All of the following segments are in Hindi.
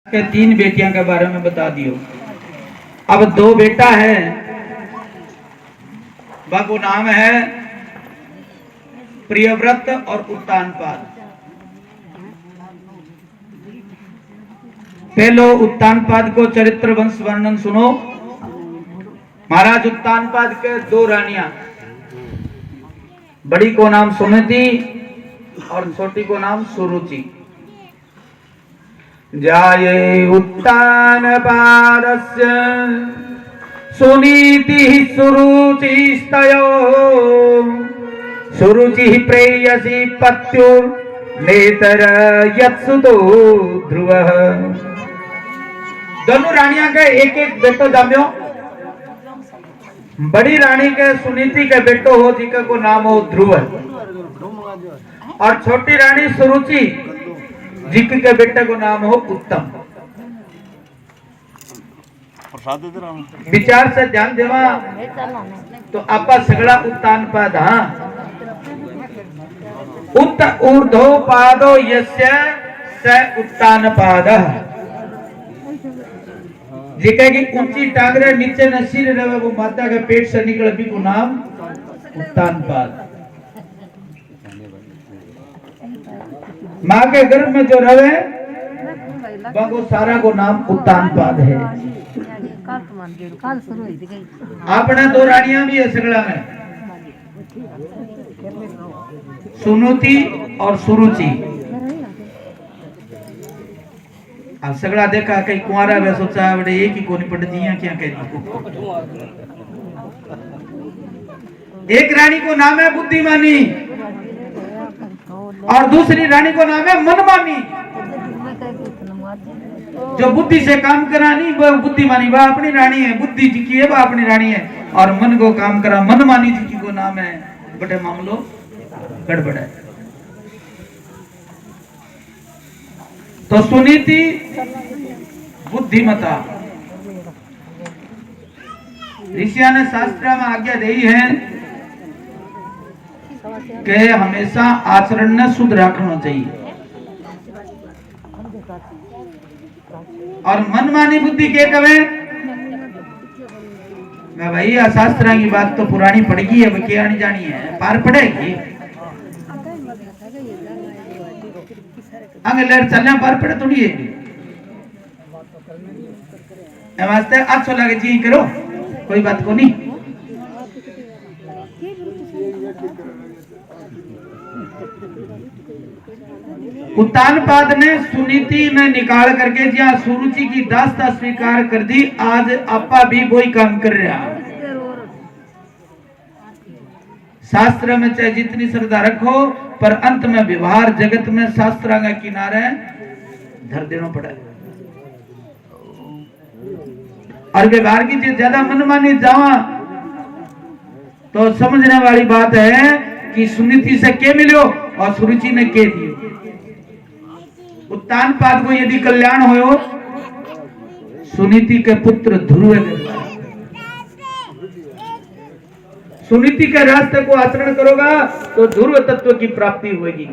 के 3 बेटियां के बारे में बता दियो। अब 2 बेटा है, बाबू नाम है प्रियव्रत और उत्तानपाद। पहलो उत्तानपाद को चरित्र वंश वर्णन सुनो। महाराज उत्तानपाद के 2 रानियां, बड़ी को नाम सुनीति और छोटी को नाम सुरुचि। जाये उत्तानपादस्य सुनीतिः सुरुचिस्तयोः सुरुचिः प्रेयसी पत्युर्नेतर यत्सुतो ध्रुवः। दोनों रानियां के एक एक बेटो जाम्यो। बड़ी रानी के सुनीति के बेटो हो जिका को नाम हो ध्रुव, और छोटी रानी सुरुचि जिकी के बेटे को नाम हो उत्तम। विचार से ध्यान देवा तो आपा सगड़ा उत्तानपाद। हाँ, उत्त ऊर्ध्व पादो यस्य स उत्तानपादः। जिका की ऊंची टांगरे नीचे न सिर रहे वो माता के पेट से निकले भी को नाम उत्तानपाद। माँ के गर्भ में जो रहे वो सारा को नाम उत्तानपाद है। अपने 2 रानियां भी है सगड़ा में, सुनीति और सुरुचि। अब सगड़ा देखा कहीं कुंवारा वे सोचा बड़े एक ही कोनी पड़ दिया क्या कह दी। एक रानी को नाम है बुद्धिमानी और दूसरी रानी को नाम है मनमानी। जो बुद्धि से काम करानी वो बुद्धिमानी, वह अपनी रानी है। बुद्धि जी की है वह अपनी रानी है, और मन को काम करा मनमानी जी की को नाम है। बड़े मामलो गड़बड़ है। तो सुनीति बुद्धिमता। ऋषिया ने शास्त्र में आज्ञा दी है कि हमेशा आचरण ने शुद्ध रखना चाहिए, और मनमानी बुद्धि के कवे मैं भाई शास्त्र की बात तो पुरानी पड़ेगी, अब क्या आनी जानी है पार पड़ेगी। आगे लड़ चलने पार पड़े थोड़ी है। वास्ते अच्छा लगे जी करो, कोई बात को नहीं। उत्तानपाद ने सुनीति में निकाल करके जहाँ सुरुचि की दास्ता स्वीकार कर दी। आज आपा भी वही काम कर रहा। शास्त्र में चाहे जितनी श्रद्धा रखो, पर अंत में व्यवहार जगत में शास्त्र का किनारे धर देना पड़ा। और व्यवहार की चीज ज्यादा मनमानी जावा तो समझने वाली बात है कि सुनीति से के मिलो और सुरुचि ने के दियो। उत्तानपाद को यदि कल्याण हो सुनीति के पुत्र ध्रुव, सुनीति के रास्ते को आचरण करोगा तो ध्रुव तत्व की प्राप्ति होगी,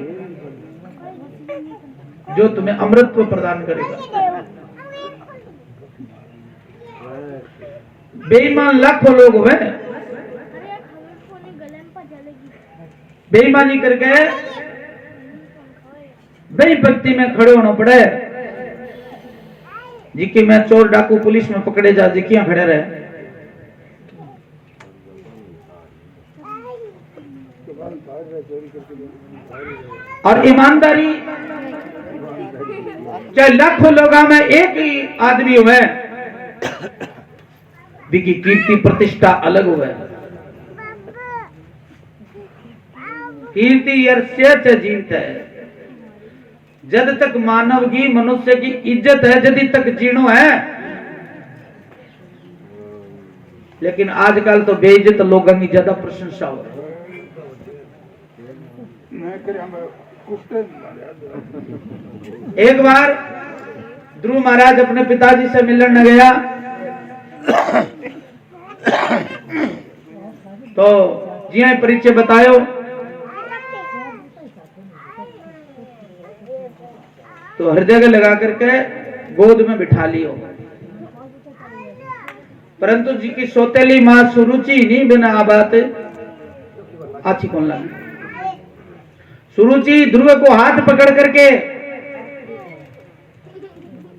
जो तुम्हें अमृतत्व प्रदान करेगा। बेईमान लाखों लोग हुए, बेईमानी करके बड़ी भक्ति में खड़े होना पड़े। जिकी में चोर डाकू पुलिस में पकड़े जा, जिकियां खड़े रहे। और ईमानदारी चाहे लाखों लोगों में एक ही आदमी हुए, बिकी कीर्ति प्रतिष्ठा अलग हुए। कीर्ति अर्ष्य जीवित है। जब तक मानव की मनुष्य की इज्जत है, जब तक जीणो है। लेकिन आजकल तो बेइज्जत लोगों की ज्यादा प्रशंसा हो रही है। एक बार ध्रुव महाराज अपने पिताजी से मिलने गया तो जी परिचय बतायो। तो हर जगह लगा करके गोद में बिठा लियो। परंतु जी की सौतेली मां सुरुचि नहीं बिना बात अच्छी कौन लगी। सुरुचि ध्रुव को हाथ पकड़ करके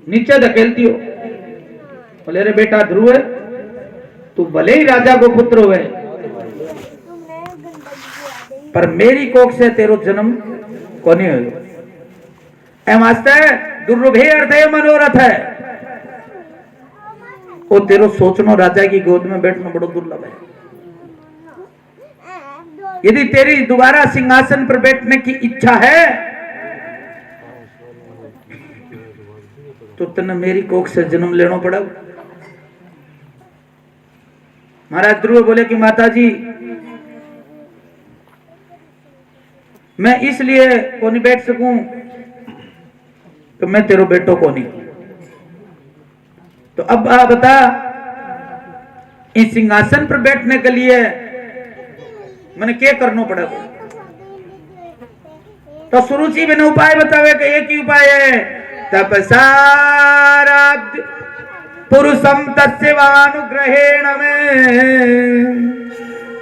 नीचे धकेलती हो, बोले रे बेटा ध्रुव, तू भले ही राजा को पुत्र हुए, पर मेरी कोख से तेरो जन्म कोनी हो। एम वास्ते दुर्लभे अर्थ है, मनोरथ है। वो तेरो सोचनो राजा की गोद में बैठना बड़ो दुर्लभ है। यदि तेरी दोबारा सिंहासन पर बैठने की इच्छा है तो तने मेरी कोख से जन्म लेना पड़ेगा। महाराज ध्रुव बोले कि माता जी, मैं इसलिए को नहीं बैठ सकूं कि मैं तेरो बेटो को नहीं। तो अब आप बता, इस सिंहासन पर बैठने के लिए मैंने क्या करना पड़ेगा? तो सुरुचि मैंने उपाय बतावे कि एक ही उपाय है, तपसारा पुरुषम तस्यवानुग्रहेण में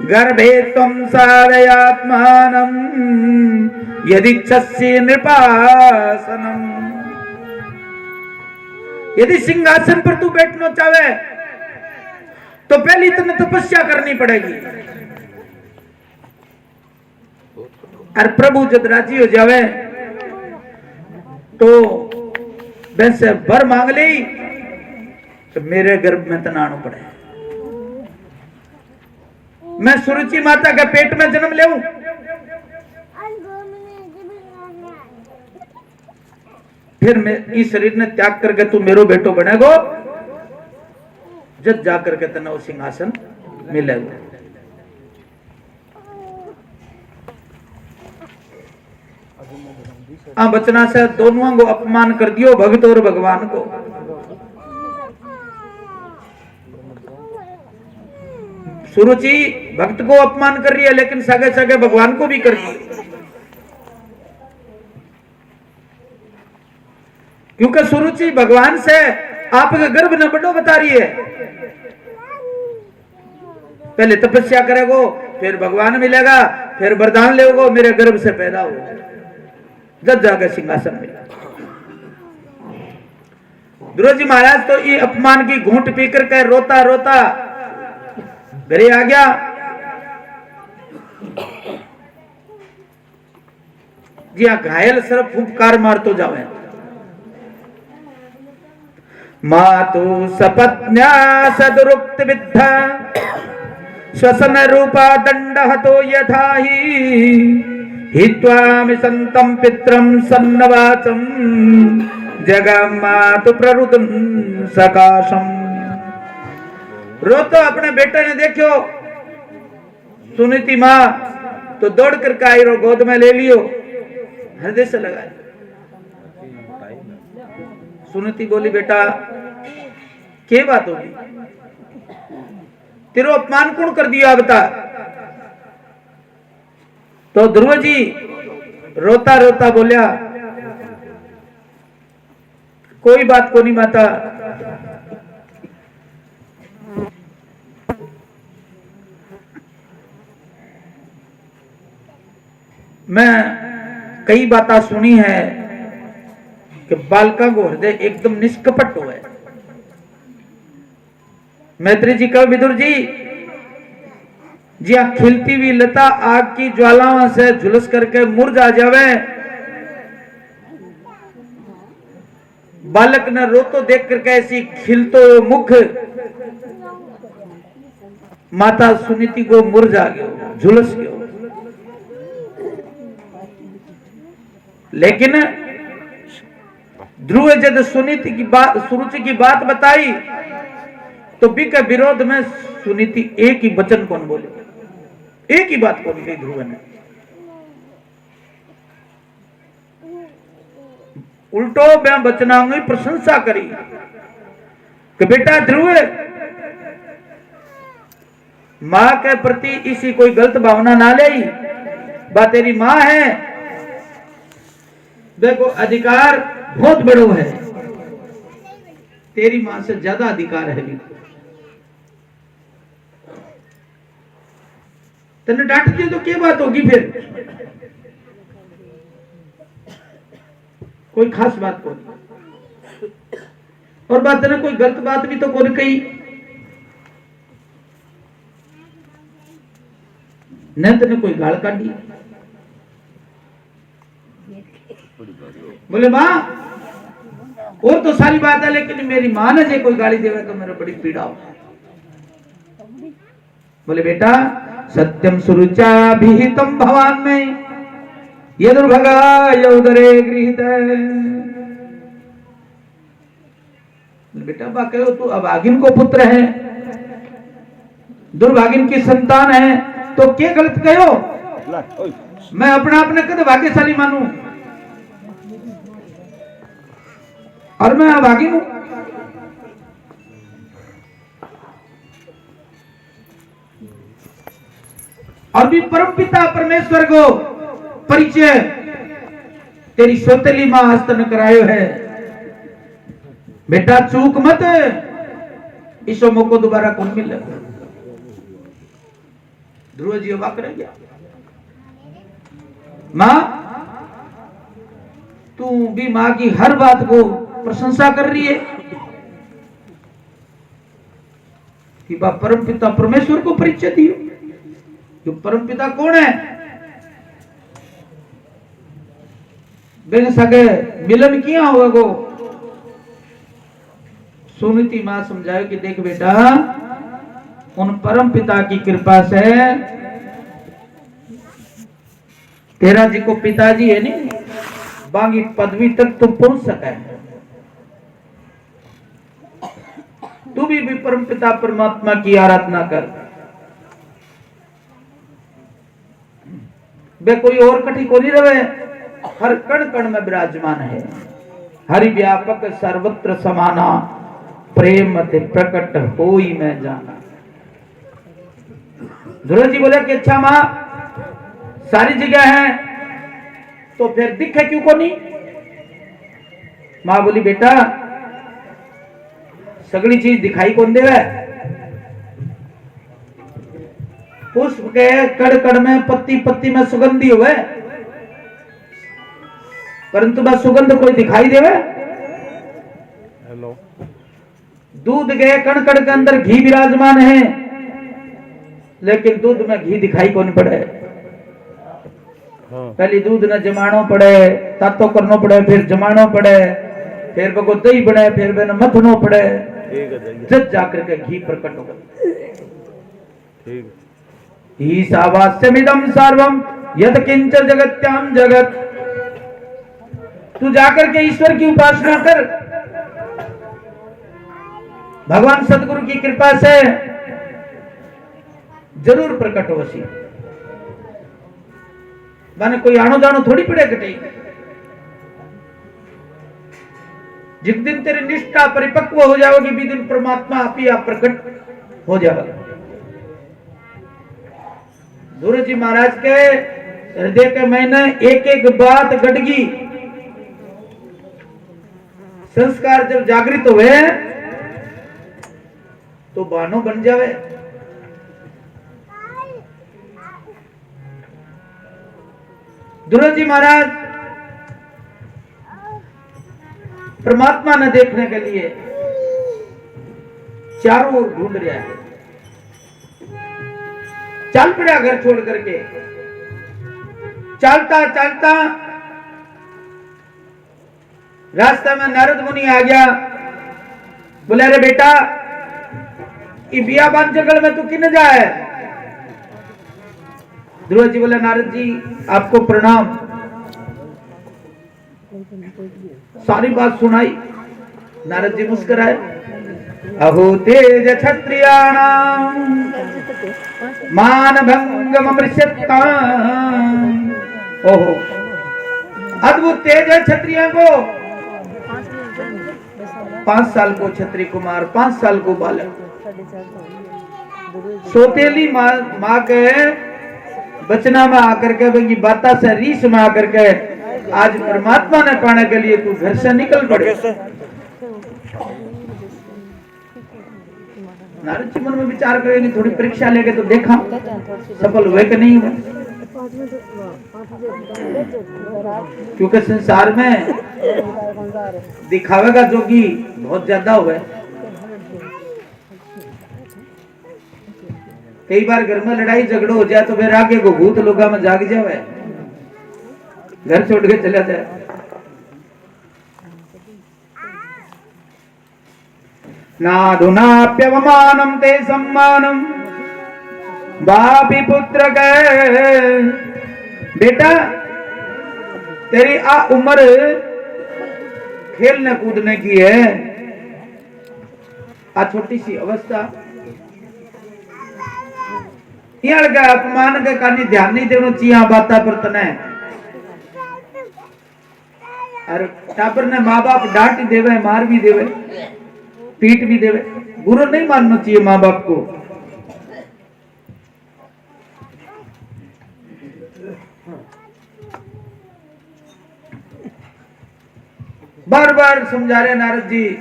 गर्भे त्वं सारयात्मानं यदिच्छसि नृपासनम। यदि सिंहासन पर तू बैठना चाहे तो पहले इतनी तपस्या करनी पड़ेगी। और प्रभु जब राजी हो जावे तो वैसे वर मांग ले तो मेरे गर्भ में तनाना पड़े, मैं सुरुचि माता के पेट में जन्म ले, फिर मैं इस शरीर ने त्याग करके तू मेरो बेटो बनेगो, जब जाकर के तना वो सिंहासन मिलेगा। बचना से दोनों को अपमान कर दियो, भगत और भगवान को। सुरुचि भक्त को अपमान कर रही है, लेकिन सगे सगे भगवान को भी कर रही है। क्योंकि सुरुचि भगवान से आपका गर्भ न बड़ो बता रही है। पहले तपस्या करेगो, फिर भगवान मिलेगा, फिर वरदान लेगो, मेरे गर्भ से पैदा हो, जब जाकर सिंहासन मिला। ध्रुव जी महाराज तो ये अपमान की घूंट पीकर के रोता रोता घरे आ गया। जी हाँ, घायल सिर्फ फुफकार मार तो जावे। मातु सपत्न्या सदुरुक्त विद्धा श्वसन रूपा दंड हतो यथाहि हित्वामि संतम पित्रम सन्नवाचम जगमातु प्ररुदन सकाशम। रो तो अपने बेटे ने देखो, सुनीति मां तो दौड़ करके आई, रो गोद में ले लियो, हृदय से लगाए। सुनीति बोली, बेटा क्या बात होगी, तेरो अपमान कौन कर दिया बता। तो ध्रुव जी रोता रोता बोलिया, कोई बात को नहीं माता, मैं कई बातें सुनी है कि बालका को हृदय एकदम निष्कपट हुआ है। मैत्री जी कहो, विदुर जी, जिया खिलती हुई लता आग की ज्वालाओं से झुलस करके मुरझा जावे, बालक ने रोतो देख करके ऐसी खिलतो मुख माता सुनीति को मुरझा गयो, झुलस गयो। लेकिन ध्रुव जब सुनीति की बात, सुरुचि की बात बताई तो भी के विरोध में सुनीति एक ही वचन कौन बोले, एक ही बात कौन कही ध्रुव ने। उल्टो मैं बचनांग की प्रशंसा करी कि बेटा ध्रुव, मां के प्रति इसी कोई गलत भावना ना ले, बात तेरी मां है, देखो अधिकार बहुत बड़ो है, तेरी मां से ज्यादा अधिकार है भी। तने डांट दिया तो क्या बात होगी फिर? कोई खास बात को नहीं। और बात ने कोई गलत बात भी तो कोई कही न, तने कोई गाल काटी। बोले मां और तो सारी बात है, लेकिन मेरी मां ने जे कोई गाली देवे तो मेरे बड़ी पीड़ा हो। बोले बेटा सत्यम सुरुचा भीतम भवान में ये दुर्भगा यौदरे गृहीत। बेटा बा कहो तू अभागिन को पुत्र है, दुर्भागिन की संतान है, तो क्या गलत कहो? मैं अपना अपने कद भाग्यशाली मानू और मैं अभागिन हूं। और भी परमपिता परमेश्वर को परिचय तेरी सौतेली मां हस्तन करायो है। बेटा चूक मत, इसो मौको दोबारा कौन मिले। ध्रुव जी वाक रह गया। मां तू भी मां की हर बात को प्रशंसा कर रही है कि बा परमपिता परमेश्वर को परिचय दियो। जो परमपिता कौन है? बिन सके मिलन किया होगा को सुनीति मां समझाए कि देख बेटा उन परम पिता की कृपा से तेरा जी को पिताजी है नहीं, बाकी पदवी तक तुम पहुंच सका है। तू भी परम पिता परमात्मा की आराधना कर। वे कोई और कठी को नहीं रहे, हर कण कण में विराजमान है। हरि व्यापक सर्वत्र समाना, प्रेम ते प्रकट होई मैं जाना। ध्रुव जी बोले कि अच्छा मां सारी जगह है तो फिर दिखे क्यों को नहीं? मां बोली बेटा सगली चीज दिखाई कौन देवे? पुष्प के कड़ कड़ में पत्ती पत्ती में सुगंधी हुए, परंतु बस सुगंध कोई दिखाई देवे? हेलो। दूध के कण कण के अंदर घी विराजमान है, लेकिन दूध में घी दिखाई कौन पड़े? पहले दूध न जमानो पड़े, तातो करनो पड़े, फिर जमानो पड़े, फिर बको दही बने, फिर बन मथनो पड़े, जब जाकर के घी प्रकट होगा। ईशावास्यमिदं सर्वं यत् किंच जगत्याम जगत। तू जाकर के ईश्वर की उपासना कर। भगवान सदगुरु की कृपा से जरूर प्रकट हो सी। माने कोई आनो जानो थोड़ी पड़े कटे। जिस दिन तेरी निष्ठा परिपक्व हो जाओगी भी दिन परमात्मा आप ही आप प्रकट हो जाएगा। ध्रुव जी महाराज के हृदय के मैंने एक एक बात गड़गी। संस्कार जब जागृत हुए तो बानो बन जावे। ध्रुव जी महाराज परमात्मा ने देखने के लिए चारों ओर ढूंढ रहा है। चल पड़ा घर छोड़ करके। चलता चलता रास्ते में नारद मुनि आ गया। बोले अरे बेटा ये बियाबान जंगल में तू किन जाए? ध्रुव जी बोले नारद जी आपको प्रणाम। सारी बात सुनाई। नारद जी मुस्कुराए। अहो तेज क्षत्रियाणाम मान भंगम अमृष्यताम। ओहो अद्भुत तेज है क्षत्रियों को। 5 साल को क्षत्रिय कुमार, 5 साल को बालक, सौतेली माँ के बचना में आकर के बंगी बाता से रीस में आकर के आज परमात्मा ने पाने के लिए तू घर से निकल पड़े। नारद जी मन में विचार करेंगे, थोड़ी परीक्षा लेके तो देखा सफल हुए कि नहीं हुए। क्योंकि संसार में दिखावेगा जोगी बहुत ज्यादा हुए। कई बार घर में लड़ाई झगड़ो हो जाए तो फिर आगे को भूत लोगा में जाग जावे, घर छोड़ के चला जाए। नाधुनाप्यवमानं ते सम्मानं बापी पुत्र के। बेटा तेरी आ उम्र खेलने कूदने की है, आ छोटी सी अवस्था, यहाँ का अपमान के कानी ध्यान नहीं देना चाहिए बाता पर तने। और टाबर ने माँ बाप डांट ही देवे, मार भी देवे, पीट भी देवे, बुरा नहीं मानना चाहिए माँ बाप को। बार बार समझा रहे नारद जी,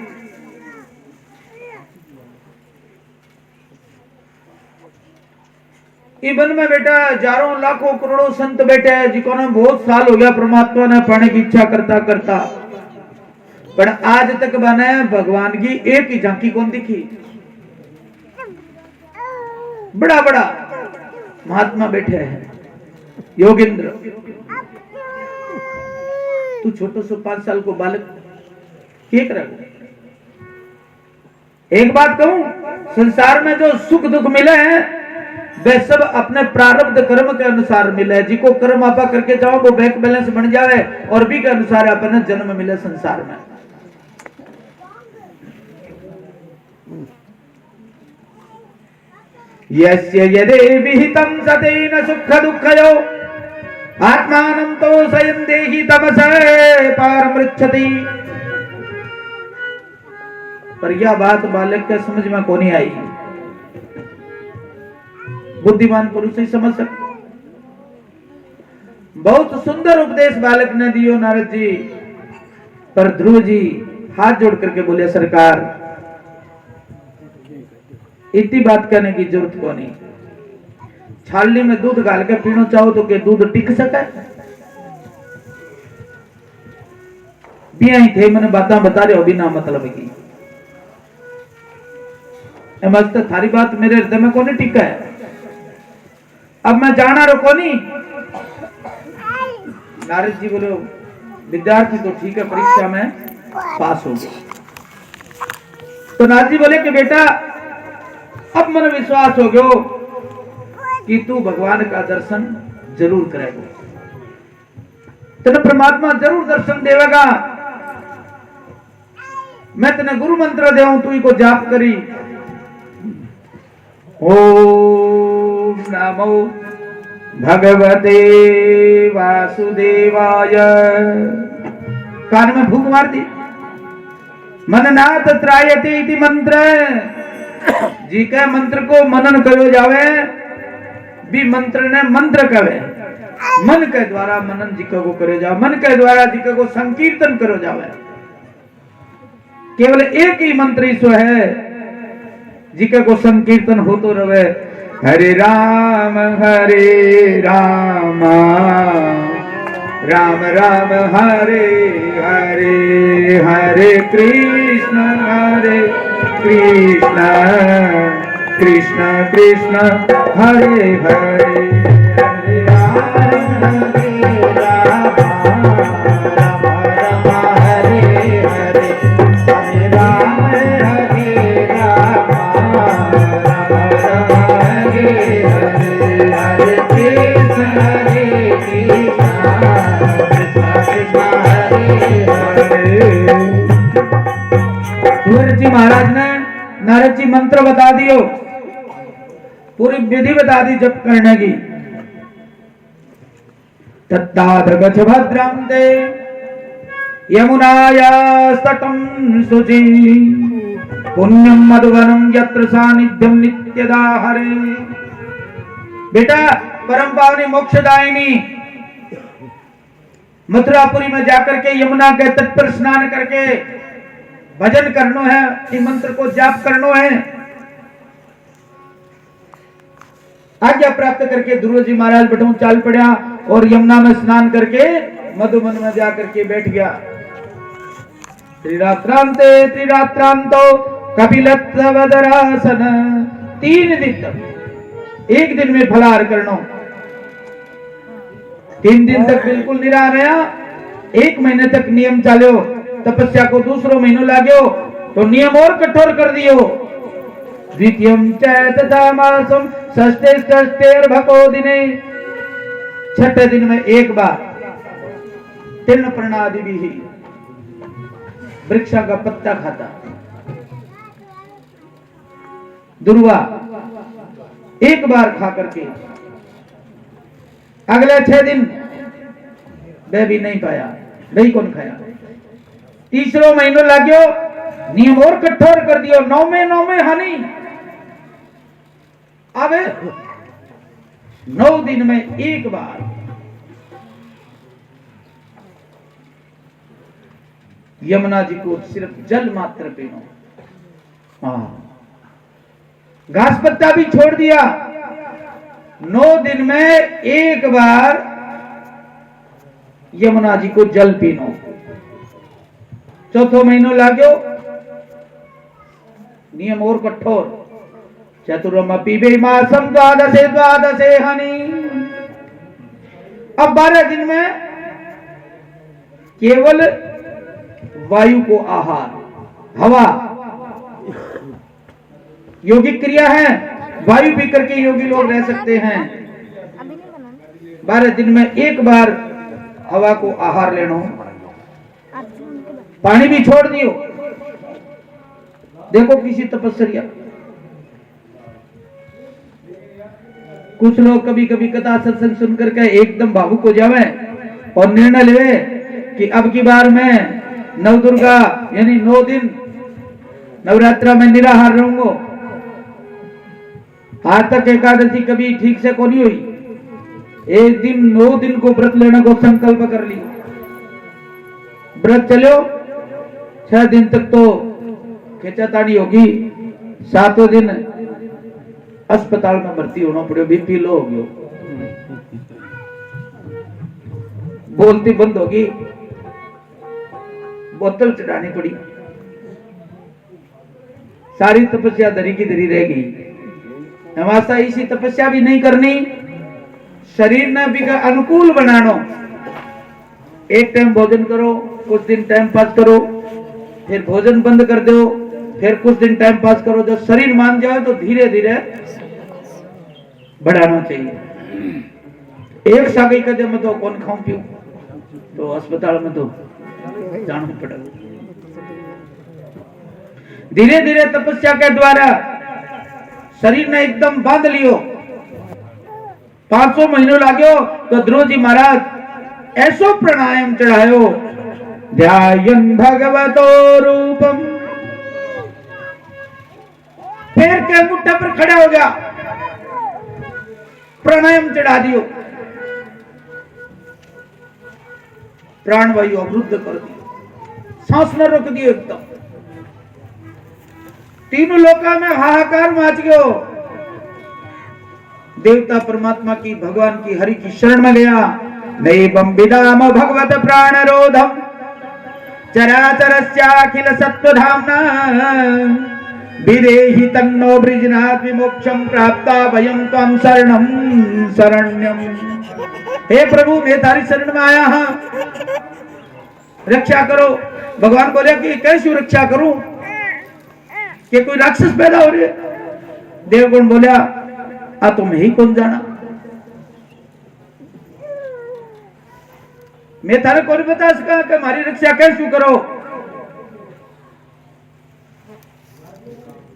वन में बेटा हजारों लाखों करोड़ों संत बैठे हैं जिनको ने बहुत साल हो गया परमात्मा ने पाने की इच्छा करता करता, पर आज तक बने भगवान की एक ही झांकी कौन दिखी। बड़ा बड़ा महात्मा बैठे हैं, योगेंद्र, तू छोटो सो 5 साल को बालक क्या करेगा। एक बात कहूं, संसार में जो सुख दुख मिले हैं वे सब अपने प्रारब्ध कर्म के अनुसार मिले। जिको कर्म आपा करके जाओ वो बैंक बैलेंस बन जाए और भी के अनुसार अपने जन्म मिले संसार में। यस्य यदि विहितं सतेन सुख दुःखयो आत्मानं तो स्वयं देहि तमसे पारमृच्छति। पर यह बात बालक के समझ में को नहीं आई, बुद्धिमान पुरुष ही समझ सकते। बहुत सुंदर उपदेश बालक ने दियो नारद जी, पर ध्रुव जी हाथ जोड़ करके बोले सरकार इतनी बात कहने की जरूरत को नहीं। छालनी में दूध डाल के पीना चाहो तो क्या दूध टिक सके। बिया ही थे मैंने बात बता रहे हो बिना मतलब की, मस्त थारी बात मेरे हृदय में कौन टिका है। अब मैं जाना रो कोनी। नारद जी बोले विद्यार्थी तो ठीक है परीक्षा में पास हो गए। तो नारद जी बोले कि बेटा अब मन विश्वास हो गयो कि तू भगवान का दर्शन जरूर करेगा, तेने परमात्मा जरूर दर्शन देवेगा। मैं तेने गुरु मंत्र देऊं तू इको जाप करी, ओम नमो भगवते वासुदेवाय। कान में फूंक मार दी। मननाथ त्रायते इति मंत्र, जी के मंत्र को मनन करो जावे भी मंत्र ने मंत्र कहे। मन के द्वारा मनन जी को करो जाओ, मन के द्वारा जी को संकीर्तन करो जावे। केवल एक ही मंत्र ईश्व है जिके को संकीर्तन हो तो रवे। हरे राम राम राम हरे हरे, हरे कृष्ण कृष्ण कृष्ण हरे हरे, हरे राम जी महाराज ने नारद जी मंत्र बता दियो, पूरी विधि बता दी जप करने की। तत्तादगच्छ भद्रं ते यमुनायास्तटं शुचि, पुण्यं मधुवनं यत्र सानिध्यं नित्यदा हरे। बेटा परम पावनी मोक्षदायिनी मथुरापुरी में जाकर के यमुना के तट पर स्नान करके भजन करनो है, इस मंत्र को जाप करनो है। आज्ञा प्राप्त करके ध्रुव जी महाराज बटू चाल पड़ा और यमुना में स्नान करके मधुबन में जाकर के बैठ गया। त्रिरात्रांते त्रिरात्रांतो कपिलत्वदरासन, 3 दिन तक, एक दिन में फलाहार करना, 3 दिन तक बिल्कुल निराहार रहा। 1 महीने तक नियम चालो, तपस्या को दूसरो महीनो लाग्यो तो नियम और कठोर कर दियो। द्वितीयम चैतथा मासम षष्ठे षष्ठेर भको दिने, 6ठे दिन में एक बार तीर्ण प्रणादि भी वृक्षा का पत्ता खाता। दुर्वा एक बार खा करके अगले 6 दिन वह भी नहीं पाया, वही कौन खाया। तीसरो महीनो लाग्यो, नियम और कठोर कर दियो, 9 में हानि। अब 9 दिन में एक बार यमुना जी को सिर्फ जल मात्र पीनो। घास पत्ता भी छोड़ दिया। 9 दिन में एक बार यमुना जी को जल पीनो। चौथो महीनो लाग्यो, नियम और कठोर, चतुर्म पीबे मासम द्वादशे हनि। अब 12 दिन में केवल वायु को आहार, हवा, योगिक क्रिया है, वायु पी करके योगी लोग रह सकते हैं। 12 दिन में एक बार हवा को आहार लेना। पानी भी छोड़ दियो। देखो किसी तपस्या, कुछ लोग कभी कभी कथा सत्संग सुन करके एकदम भावुक हो जावे और निर्णय ले कि अब की बार मैं नवदुर्गा यानी 9 दिन नवरात्रा में निराहार रहूंगा। आज तक एकादशी कभी ठीक से को नहीं हुई। एक दिन 9 दिन को व्रत लेने को संकल्प कर लिया। व्रत चलो, 6 दिन तक तो खिंचातानी होगी। 7वें दिन अस्पताल में भर्ती होना पड़े, बीपी लो हो गयो, बोलती बंद होगी, बोतल चढ़ानी पड़ी। सारी तपस्या धरी की धरी रह गई। हमारा इसी तपस्या भी नहीं करनी, शरीर ने भी अनुकूल बनानो। एक टाइम भोजन करो, कुछ दिन टाइम पास करो, फिर भोजन बंद कर दो, फिर कुछ दिन टाइम पास करो। जब शरीर मान जाए तो धीरे धीरे बढ़ाना चाहिए। एक सागई कदे में तो कौन खाऊं पीऊं, तो अस्पताल में तो जाना पड़ेगा। धीरे धीरे तपस्या के द्वारा शरीर ने एकदम बांध लियो। 500 महीनों लाग्यो तो ध्रुव जी महाराज ऐसो प्राणायाम चढ़ायो, ध्यायन भगवतो रूपम। पैर के मुट्ठे पर खड़ा हो गया, प्राणायाम चढ़ा दियो, प्राणवायु अवरुद्ध कर दियो, सांस न रोक दियो एकदम। तीनों लोका में हाहाकार मच गयो। देवता परमात्मा की, भगवान की, हरि की शरण में गया। नैवं विदाम भगवत प्राण रोधम चराचरस्याखिल सत्वधाम्ना विदेहि तन्नो बृजनाथ विमोक्षम प्राप्ता वयं त्वं शरणं शरण्यम। हे प्रभु, मैं तारी शरण में आया हूं, रक्षा करो। भगवान बोले कि कैसी रक्षा करूं, कि कोई राक्षस पैदा हो रहे। देवगुण बोला, आ तुम ही कौन जाना, मैं थारे को बता सका कि हमारी रक्षा कैसे करो।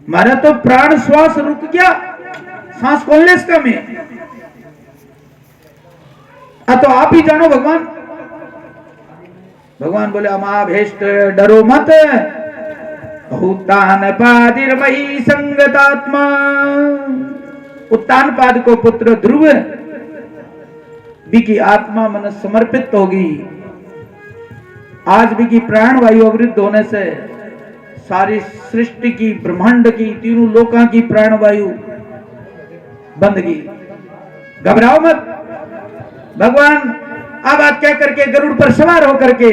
मारा तो प्राण श्वास रुक गया, सांस खोलने इसका मैं, तो आप ही जानो भगवान। भगवान बोले, अमा भेष्ट डरो मत, उत्तान पादिर्मयी संगतात्मा। उत्तान पाद को पुत्र ध्रुव भी की आत्मा मन समर्पित होगी। आज भी की प्राण वायु अवरुद्ध होने से सारी सृष्टि की, ब्रह्मांड की, तीनों लोकों की प्राणवायु बंद की। घबराओ मत। भगवान अब बात क्या करके गरुड़ पर सवार होकर के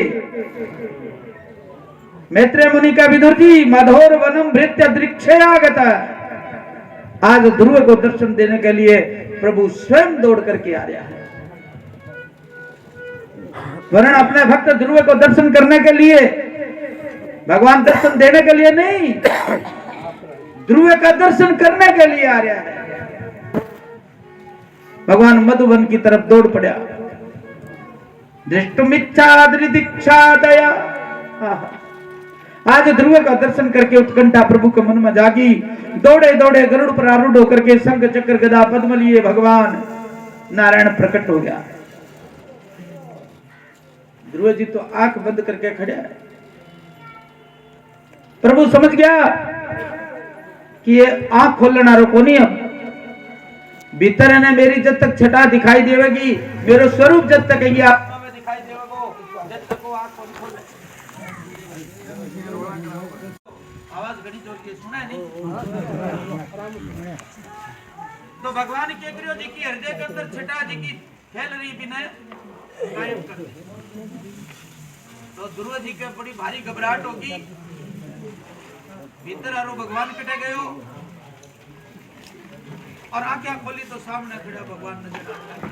मैत्रेय मुनि का विदुर जी मधोर वनम भृत्य दृक्षयागता, आज ध्रुव को दर्शन देने के लिए प्रभु स्वयं दौड़ करके आ रहा है। वर्ण अपने भक्त ध्रुव को दर्शन करने के लिए, भगवान दर्शन देने के लिए नहीं, ध्रुव का दर्शन करने के लिए आ रहा है। भगवान मधुवन की तरफ दौड़ पड़ा। दृष्टुमिच्छा दीक्षा दया, आज ध्रुव का दर्शन करके उत्कंठा प्रभु के मन में जागी। दौड़े दौड़े गरुड़ पर आरूढ़ होकर के शंख चक्र गदा पद्म लिए भगवान नारायण प्रकट हो गया। ध्रुव जी तो आंख बंद करके खड़ा है। प्रभु समझ गया कि ये आंख खोलना रोको नहीं। अब भीतर ने मेरी जब तक छटा दिखाई देगी, मेरा स्वरूप जब तक ये आत्मा में दिखाई देगा, जब तक वो आंख खोले। आवाज घड़ी जोर के सुना नहीं। तो भगवान केकरियो जी की हृदय के अंदर छटा जी की फैल रही विनय कायम कर। तो ध्रुव जी के बड़ी भारी घबराहट होगी। भीतर आरो भगवान कटे गए हो और आंखें खोली तो सामने खड़ा भगवान नजर आता है।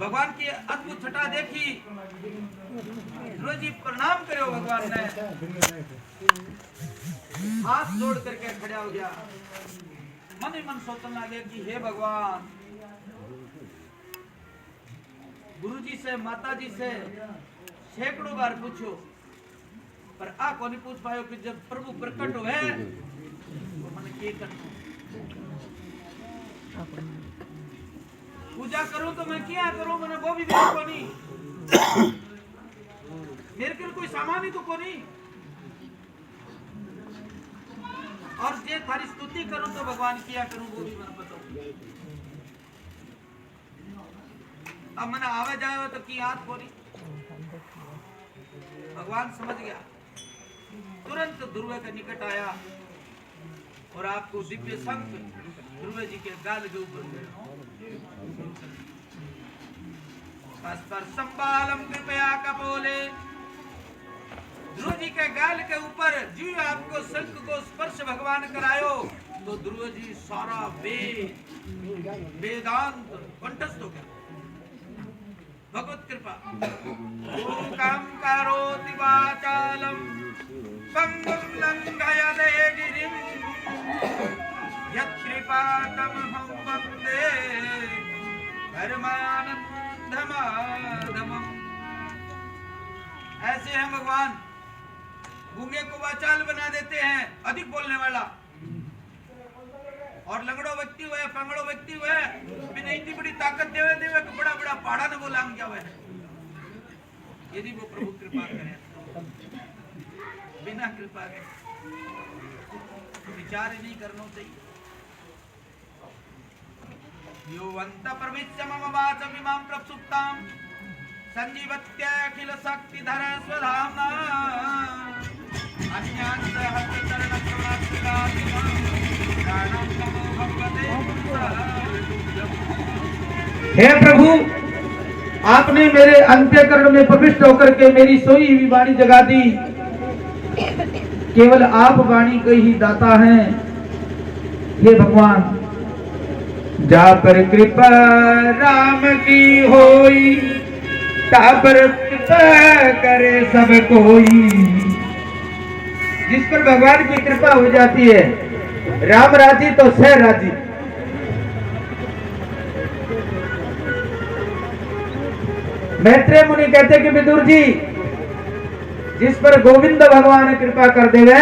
भगवान की अद्भुत छटा देखी। ध्रुव जी प्रणाम करो भगवान ने, हाथ जोड़ करके खड़ा हो गया। मन ही मन सोचने लगे कि हे भगवान, गुरु जी से, माता जी से सैकड़ों बार पूछो, पर आ को नहीं पूछ पायो कि जब प्रभु प्रकट हुए तो मन के करना। पूजा करूं तो मैं क्या करूं, मैंने वो भी को नहीं, मेरे के कोई सामान ही तो को नहीं। और जे थारी स्तुति करूं तो भगवान किया करूं वो भी मैंने बताऊं। अब मैंने आवे जाए तो की हाथ खोली। भगवान समझ गया, तुरंत ध्रुव के निकट आया और आपको दिव्य शंख ध्रुव जी के गाल के ऊपर संभालम कृपया कपोले। ध्रुव जी के गाल के ऊपर जी आपको शंख को स्पर्श भगवान करायो तो ध्रुव जी सारा वेदांत कंठस्थ हो गया। भगवत कृपा। ओम करोति वाचालम पंगुम लंघयते गिरिम यत्कृपातमहं वन्दे परमानंदमाधवम्। ऐसे हैं भगवान, गूंगे को वाचाल बना देते हैं, अधिक बोलने वाला, और लंगड़ो व्यक्ति हुए, पंगड़ो व्यक्ति हुए, बिना इतनी बड़ी ताकत देवे देवे को बड़ा बड़ा पहाड़ा ने बोला हम क्या हुए। यदि वो प्रभु कृपा करे, बिना कृपा के विचार नहीं करना चाहिए। यो वंत प्रविच्य मम वाचम इमां प्रसुप्तां संजीवत्याखिल शक्तिधर स्वधाम्ना अन्यान् सहस्रचरण प्रणात्मिकातिमां प्राणं नमो भगवते पुरुषाय। हे प्रभु, आपने मेरे अंतःकरण में प्रविष्ट होकर के मेरी सोई हुई वाणी जगा दी। केवल आप वाणी के ही दाता हैं। हे भगवान, जा पर कृपा राम की होई, ता पर कृपा करे सब कोई। जिस पर भगवान की कृपा हो जाती है, राम राजी तो सह राजी। मैत्रेय मुनि कहते कि विदुर जी, जिस पर गोविंद भगवान कृपा कर देवे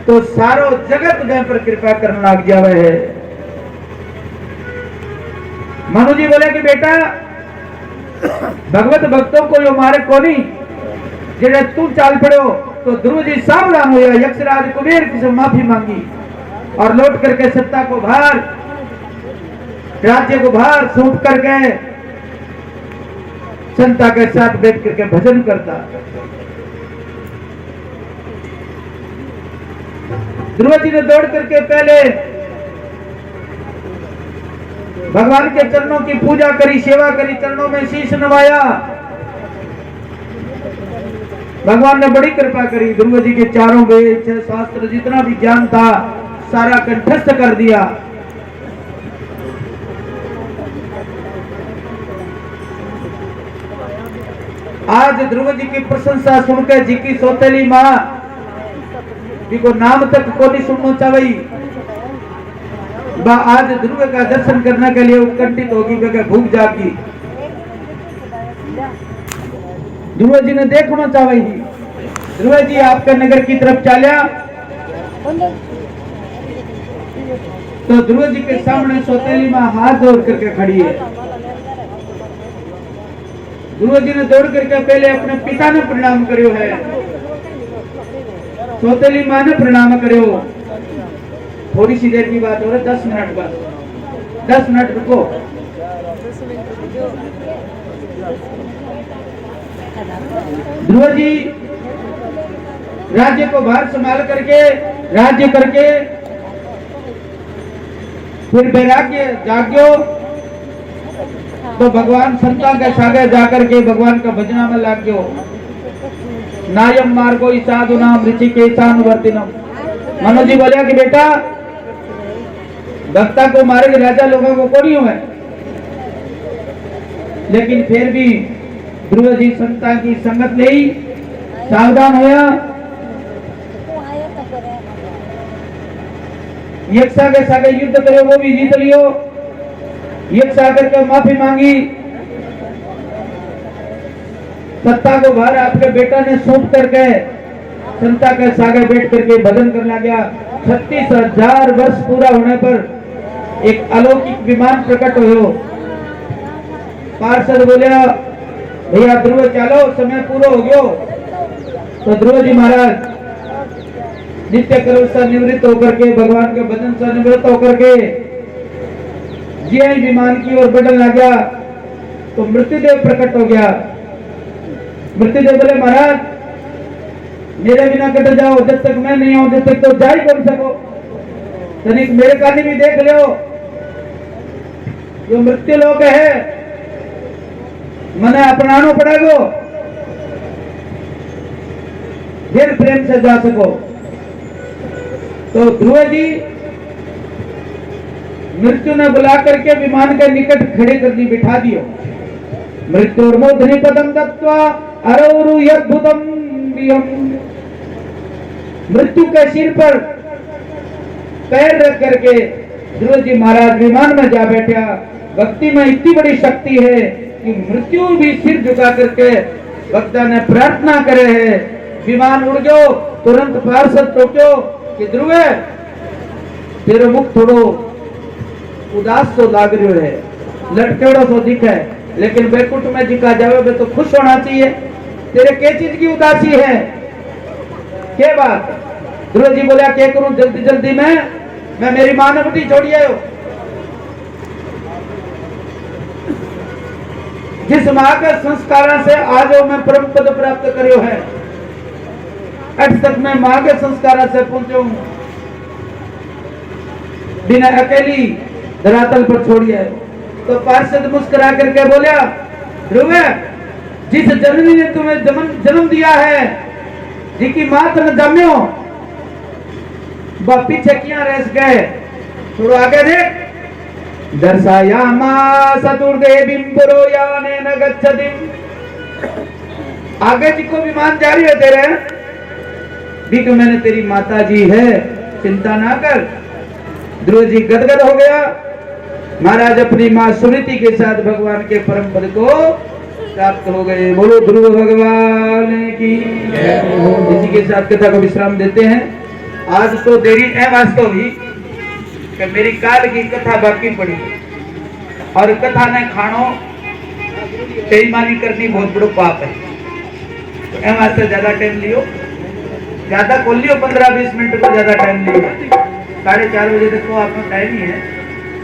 तो सारो जगत में पर कृपा करने लग जावे है। मनु जी बोले कि बेटा, भगवत भक्तों को यो मारे कोनी, जेड़े तू चाल पड़ो तो ध्रुव जी सावधान हुए। यक्षराज कुबेर की से माफी मांगी और लौट करके सत्ता को भार, राज्य को भार सौंप करके संता के साथ बैठ करके भजन करता। ध्रुव जी ने दौड़ करके पहले भगवान के चरणों की पूजा करी, सेवा करी, चरणों में शीश नवाया। भगवान ने बड़ी कृपा करी, ध्रुव जी के चारों वेद, 6 शास्त्र, जितना भी ज्ञान था सारा कंठस्थ कर दिया। आज ध्रुव जी की प्रशंसा सुनकर जी की सौतेली माँ को नाम तक को नहीं सुनना चाहिए। आज ध्रुव का दर्शन करने के लिए उत्कंठित होगी, बगैर भूख जागी। ध्रुव जी ने देखना चाहिए। ध्रुव जी आपके नगर की तरफ चलिया तो ध्रुव जी के सामने सौतेली माँ हाथ जोड़ करके खड़ी है। ध्रुव जी ने दौड़ करके पहले अपने पिता ने प्रणाम करियो है, सौतेली माँ ने प्रणाम करियो। थोड़ी सी देर की बात हो रही, 10 मिनट बस, 10 मिनट रुको। ध्रुव जी राज्य को बाहर संभाल करके राज्य करके फिर वैराग्य जाग्यो तो भगवान संता के सागे जाकर के भगवान का भजना में लाग गयो। नायम मार्गो साधु नाम ऋषिकेशानुवर्तिनम। मनोज जी बोलिया कि बेटा भक्ता को मारे राजा लोगों को कोनी हुए, लेकिन फिर भी ध्रुव जी संता की संगत ले सावधान होया। यक्षा के सागे युद्ध करे, वो भी जीत लियो। यक्षा करके माफी मांगी, सत्ता को बाहर आपके बेटा ने सौंप करके संता के सागे बैठ करके भजन करने गया। 36,000 वर्ष पूरा होने पर एक अलौकिक विमान प्रकट हो। पार्षद बोलिया भैया ध्रुव चलो, समय पूरा हो गयो। तो ध्रुव जी महाराज नित्य कर्म से निवृत्त होकर के भगवान के भजन से निवृत्त होकर के जी विमान की ओर बढ़ने लगा तो मृत्युदेव प्रकट हो गया। मृत्युदेव बोले महाराज मेरे बिना कट जाओ, जब तक मैं नहीं आऊं जब तक तो जा ही कर सको। तनिक मेरे कानी भी देख लो, जो मृत्यु लोक है मने अपनानो पड़ेगो, फिर प्रेम से जा सको। तो ध्रुव जी मृत्यु ने बुला करके विमान के निकट खड़े कर दी, बिठा दियो। मृत्युर्मूर्धनि पदम दत्वा अरौरु यद्भुतम वियम। मृत्यु के सिर पर पैर रख करके ध्रुव जी महाराज विमान में जा बैठा। भक्ति में इतनी बड़ी शक्ति है कि मृत्यु भी सिर झुका करके भक्ता ने प्रार्थना करे है। विमान उड़ गयो, तुरंत पार्षद टोक्यो कि ध्रुव तेरे मुख थोड़ो उदास तो लाग रही है, लटकेड़ो तो दिख है, लेकिन बैकुंठ में जिका जावे तो खुश होना चाहिए। तेरे के चीज की उदासी है, क्या बात? ध्रुव जी बोला क्या करूं जल्दी जल्दी मैं मेरी मां ने बेटी छोड़ी आयो। जिस मां के संस्कारों से आज मैं परम पद प्राप्त करियो है, आज तक मैं मां के संस्कारों से पहुंचो हूं, बिना अकेली धरातल पर छोड़ी है। तो पार्षद मुस्कुरा करके बोला ध्रुव जिस जननी ने तुम्हें जन्म दिया है, जिसकी मां तुम जम्यो, वह पीछे क्या रह गए, थोड़ा आगे देख। दर्शायामा सतुर्देवीं पुरोयानेन गच्छतिं। आगे जी को विमान जारी है तेरे, भी तो मैंने तेरी माता जी है, चिंता ना कर। ध्रुव जी गदगद हो गया। महाराज अपनी मां सुनीति के साथ भगवान के परम पद को प्राप्त हो गए। बोलो ध्रुव भगवान की। इसी के साथ कथा को विश्राम देते हैं। आज तो देरी है वास्तव हुई कि मेरी काल की कथा बाकी पड़ी, और कथा ने खानो बेईमानी करनी बहुत बड़ो पाप है। तो एम वास्ते ज्यादा टाइम लियो, ज्यादा खोल लियो, 15-20 मिनट को ज्यादा टाइम लियो। 4:30 बजे तक तो आपका टाइम ही है।